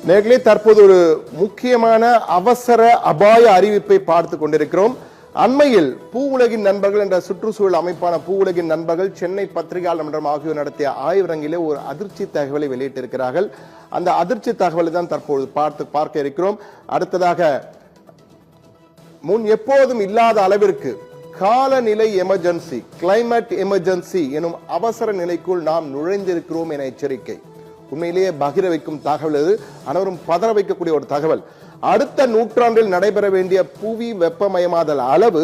நேர்களே, தற்போது ஒரு முக்கியமான அவசர அபாய அறிவிப்பை பார்த்து கொண்டிருக்கிறோம். அண்மையில் பூ உலகின் நண்பர்கள் என்ற சுற்றுச்சூழல் அமைப்பான பூ உலகின் நண்பர்கள் சென்னை பத்திரிகையாளர் மன்றம் ஆகியோர் நடத்திய ஆய்வரங்கிலே ஒரு அதிர்ச்சி தகவலை வெளியிட்டிருக்கிறார்கள். அந்த அதிர்ச்சி தகவலை தான் தற்போது பார்க்க இருக்கிறோம். அடுத்ததாக, முன் எப்போதும் இல்லாத அளவிற்கு காலநிலை எமர்ஜென்சி, கிளைமேட் எமர்ஜென்சி எனும் அவசர நிலைக்குள் நாம் நுழைந்திருக்கிறோம் என எச்சரிக்கை. உண்மையிலேயே பகிர வைக்கும் தகவல் இது, அனைவரும் பதற வைக்கக்கூடிய ஒரு தகவல். அடுத்த நூற்றாண்டில் நடைபெற வேண்டிய புவி வெப்பமயமாதல் அளவு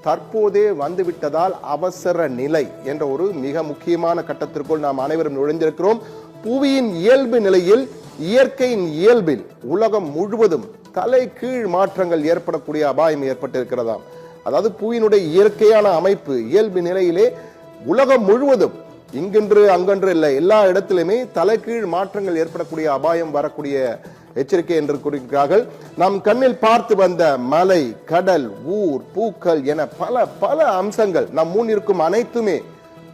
தற்போதே வந்துவிட்டதால் அவசர நிலை என்ற ஒரு மிக முக்கியமான கட்டத்திற்குள் நாம் அனைவரும் நுழைந்திருக்கிறோம். புவியின் இயல்பு நிலையில், இயற்கையின் இயல்பில் உலகம் முழுவதும் தலை கீழ் மாற்றங்கள் ஏற்படக்கூடிய அபாயம் ஏற்பட்டிருக்கிறதாம். அதாவது புவியினுடைய இயற்கையான அமைப்பு, இயல்பு நிலையிலே உலகம் முழுவதும் இங்கென்று அங்கென்று இல்லை, எல்லா இடத்திலுமே தலைகீழ் மாற்றங்கள் ஏற்படக்கூடிய அபாயம் வரக்கூடிய எச்சரிக்கை என்று கூறுகிறார்கள். நாம் கண்ணில் பார்த்து வந்த மலை, கடல், ஊர், பூக்கள் என பல பல அம்சங்கள் நம் முன் இருக்கும் அனைத்துமே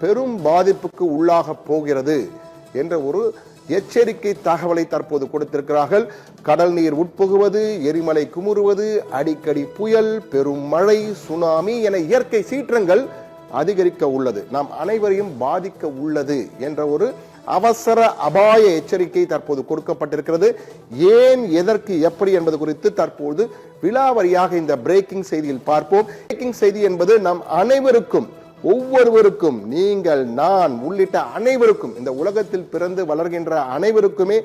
பெரும் பாதிப்புக்கு உள்ளாக போகிறது என்ற ஒரு எச்சரிக்கை தகவலை தற்போது கொடுத்திருக்கிறார்கள். கடல் நீர் உட்புகுவது, எரிமலை குமுறுவது, அடிக்கடி புயல், பெரும் மழை, சுனாமி என இயற்கை சீற்றங்கள் அதிகரிக்க உள்ளது, நாம் அனைவரையும் பாதிக்க உள்ளது என்ற ஒரு அவசர அபாய எச்சரிக்கை தற்போது கொடுக்கப்பட்டிருக்கிறது. ஏன், எதற்கு, எப்படி என்பது குறித்து தற்போது விலாவரியாக இந்த பிரேக்கிங் செய்தியில் பார்ப்போம். பிரேக்கிங் செய்தி என்பது நம் அனைவருக்கும், ஒவ்வொருவருக்கும், நீங்கள், நான் உள்ளிட்ட அனைவருக்கும், இந்த உலகத்தில் பிறந்து வளர்கின்ற அனைவருக்குமே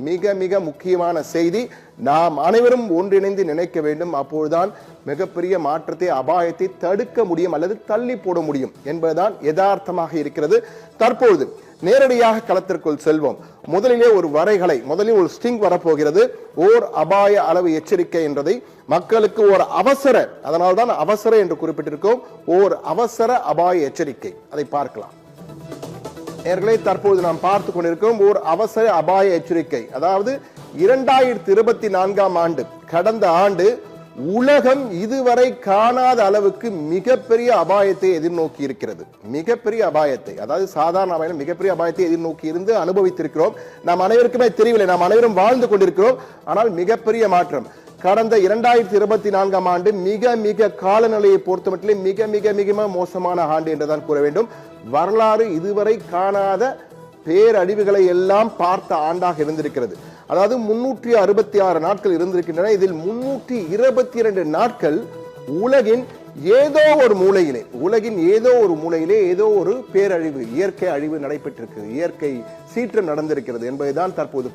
மிக மிக முக்கியமான செய்தி. நாம் அனைவரும் ஒன்றிணைந்து நினைக்க வேண்டும். அப்போதுதான் மிகப்பெரிய மாற்றத்தை, அபாயத்தை தடுக்க முடியும் அல்லது தள்ளி போட முடியும் என்பதுதான் யதார்த்தமாக இருக்கிறது. தற்பொழுது நேரடியாக களத்திற்குள் செல்வோம். முதலிலே ஒரு வரைகலை, முதலில் ஒரு ஸ்டிங் வரப்போகிறது. ஓர் அபாய அளவு எச்சரிக்கை என்றதை மக்களுக்கு ஒரு அவசர, அதனால்தான் அவசர என்று குறிப்பிட்டிருக்கோம், ஓர் அவசர அபாய எச்சரிக்கை. அதை பார்க்கலாம். நேயர்களே, தற்போது நாம் பார்த்து கொண்டிருக்கிறோம் ஓர் அவசர அபாய எச்சரிக்கை. அதாவது 2024ஆம் ஆண்டு, கடந்த ஆண்டு உலகம் இதுவரை காணாத அளவுக்கு மிகப்பெரிய அபாயத்தை எதிர்நோக்கி இருக்கிறது. மிகப்பெரிய அபாயத்தை, அதாவது சாதாரண அபாயம், மிகப்பெரிய அபாயத்தை எதிர்நோக்கி இருந்து அனுபவித்திருக்கிறோம். நாம் அனைவருக்குமே தெரியவில்லை, நாம் அனைவரும் வாழ்ந்து கொண்டிருக்கிறோம். ஆனால் மிகப்பெரிய மாற்றம் கடந்த 2024ஆம் ஆண்டு மிக மிக காலநிலையை பொறுத்தமட்டிலே மிக மிக மிக மோசமான ஆண்டு என்றுதான் கூற வேண்டும். வரலாறு இதுவரை காணாத பேரழிவுகளை எல்லாம் பார்த்த ஆண்டாக இருந்திருக்கிறது. அதாவது 366 நாட்கள் இருந்திருக்கின்றன. இதில் 322 நாட்கள் உலகின் ஏதோ ஒரு மூலையிலே, ஏதோ ஒரு பேரழிவு, இயற்கை அழிவு நடைபெற்றிருக்கிறது, இயற்கை சீற்றம் நடந்திருக்கிறது என்பதுதான் தற்போது